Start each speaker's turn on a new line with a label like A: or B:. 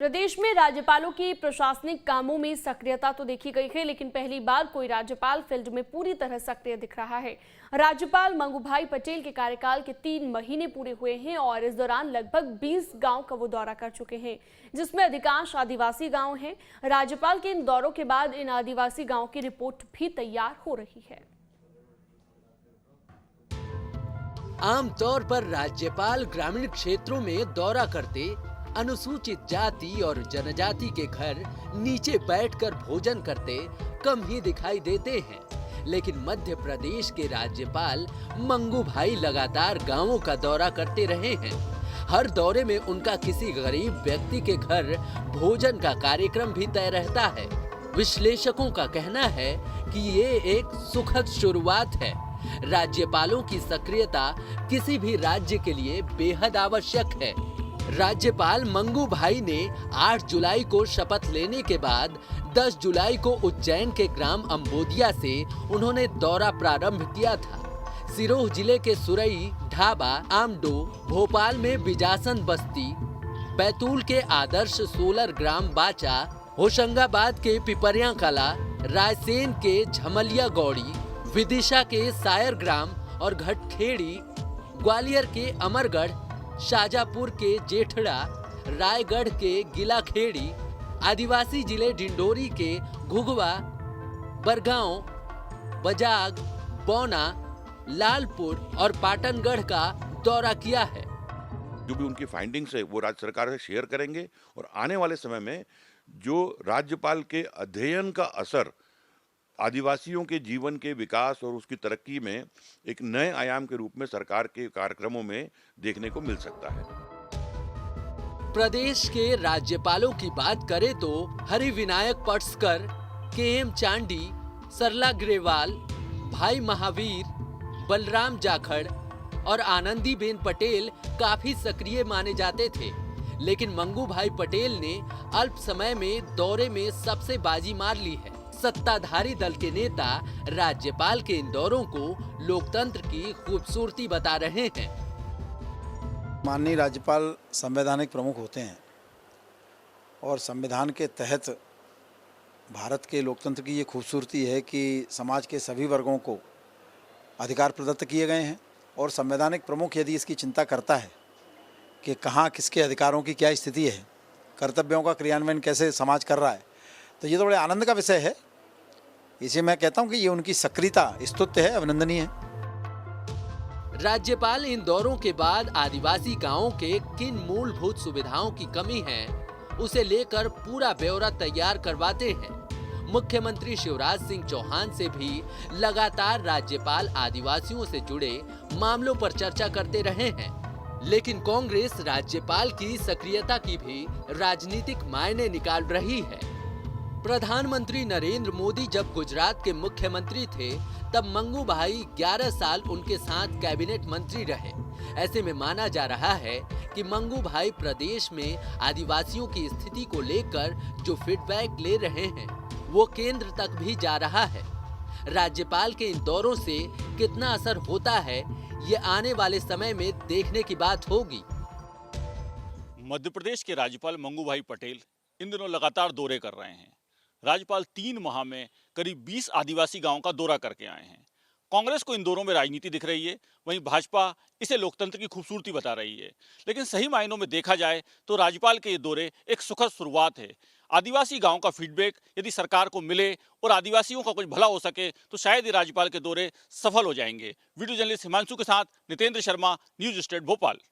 A: प्रदेश में राज्यपालों की प्रशासनिक कामों में सक्रियता तो देखी गई है, लेकिन पहली बार कोई राज्यपाल फील्ड में पूरी तरह सक्रिय दिख रहा है। राज्यपाल मंगूभाई पटेल के कार्यकाल के 3 महीने पूरे हुए हैं और इस दौरान लगभग 20 गांव का वो दौरा कर चुके हैं, जिसमें अधिकांश आदिवासी गांव हैं। राज्यपाल के इन दौरों के बाद इन आदिवासी गाँव की रिपोर्ट भी तैयार हो रही है।
B: आमतौर पर राज्यपाल ग्रामीण क्षेत्रों में दौरा करते अनुसूचित जाति और जनजाति के घर नीचे बैठकर भोजन करते कम ही दिखाई देते हैं, लेकिन मध्य प्रदेश के राज्यपाल मंगूभाई लगातार गांवों का दौरा करते रहे हैं। हर दौरे में उनका किसी गरीब व्यक्ति के घर भोजन का कार्यक्रम भी तय रहता है। विश्लेषकों का कहना है कि ये एक सुखद शुरुआत है। राज्यपालों की सक्रियता किसी भी राज्य के लिए बेहद आवश्यक है। राज्यपाल मंगूभाई ने 8 जुलाई को शपथ लेने के बाद 10 जुलाई को उज्जैन के ग्राम अंबोदिया से उन्होंने दौरा प्रारंभ किया था। सिरोह जिले के सुरई, ढाबा, आमडो, भोपाल में बिजासन बस्ती, बैतूल के आदर्श सोलर ग्राम बाचा, होशंगाबाद के पिपरिया कला, रायसेन के झमलिया गौड़ी, विदिशा के सायर ग्राम और घटखेड़ी, ग्वालियर के अमरगढ़, शाजापुर के जेठड़ा, रायगढ़ के गिलाखेड़ी, आदिवासी जिले डिंडोरी के घुघवा, बरगांव, बजाग, बौना, लालपुर और पाटनगढ़ का दौरा किया है।
C: जो भी उनकी फाइंडिंग्स है वो राज्य सरकार से शेयर करेंगे और आने वाले समय में जो राज्यपाल के अध्ययन का असर आदिवासियों के जीवन के विकास और उसकी तरक्की में एक नए आयाम के रूप में सरकार के कार्यक्रमों में देखने को मिल सकता है।
B: प्रदेश के राज्यपालों की बात करें तो हरिविनायक पटस्कर, के.एम. चांडी, सरला ग्रेवाल, भाई महावीर, बलराम जाखड़ और आनंदीबेन पटेल काफी सक्रिय माने जाते थे, लेकिन मंगूभाई पटेल ने अल्प समय में दौरे में सबसे बाजी मार ली है। सत्ताधारी दल के नेता राज्यपाल के इन दौरों को लोकतंत्र की खूबसूरती बता रहे हैं।
D: माननीय राज्यपाल संवैधानिक प्रमुख होते हैं और संविधान के तहत भारत के लोकतंत्र की ये खूबसूरती है कि समाज के सभी वर्गों को अधिकार प्रदत्त किए गए हैं और संवैधानिक प्रमुख यदि इसकी चिंता करता है कि कहाँ किसके अधिकारों की क्या स्थिति है, कर्तव्यों का क्रियान्वयन कैसे समाज कर रहा है, तो ये तो बड़े आनंद का विषय है। इसे मैं कहता हूं कि ये उनकी सक्रियता स्तुत्य है, अभिनंदनीय है।
B: राज्यपाल इन दौरों के बाद आदिवासी गांवों के किन मूलभूत सुविधाओं की कमी है, उसे लेकर पूरा ब्यौरा तैयार करवाते हैं। मुख्यमंत्री शिवराज सिंह चौहान से भी लगातार राज्यपाल आदिवासियों से जुड़े मामलों पर चर्चा करते रहे हैं, लेकिन कांग्रेस राज्यपाल की सक्रियता की भी राजनीतिक मायने निकाल रही है। प्रधानमंत्री नरेंद्र मोदी जब गुजरात के मुख्यमंत्री थे, तब मंगूभाई 11 साल उनके साथ कैबिनेट मंत्री रहे। ऐसे में माना जा रहा है कि मंगूभाई प्रदेश में आदिवासियों की स्थिति को लेकर जो फीडबैक ले रहे हैं, वो केंद्र तक भी जा रहा है। राज्यपाल के इन दौरों से कितना असर होता है, ये आने वाले समय में देखने की बात होगी।
E: मध्य प्रदेश के राज्यपाल मंगूभाई पटेल इन दिनों लगातार दौरे कर रहे हैं। राज्यपाल 3 माह में करीब 20 आदिवासी गांवों का दौरा करके आए हैं। कांग्रेस को इन दौरों में राजनीति दिख रही है, वहीं भाजपा इसे लोकतंत्र की खूबसूरती बता रही है। लेकिन सही मायनों में देखा जाए तो राज्यपाल के ये दौरे एक सुखद शुरुआत है। आदिवासी गांवों का फीडबैक यदि सरकार को मिले और आदिवासियों का कुछ भला हो सके तो शायद ये राज्यपाल के दौरे सफल हो जाएंगे। वीडियो जर्नलिस्ट हिमांशु के साथ नितेंद्र शर्मा, न्यूज स्टेट भोपाल।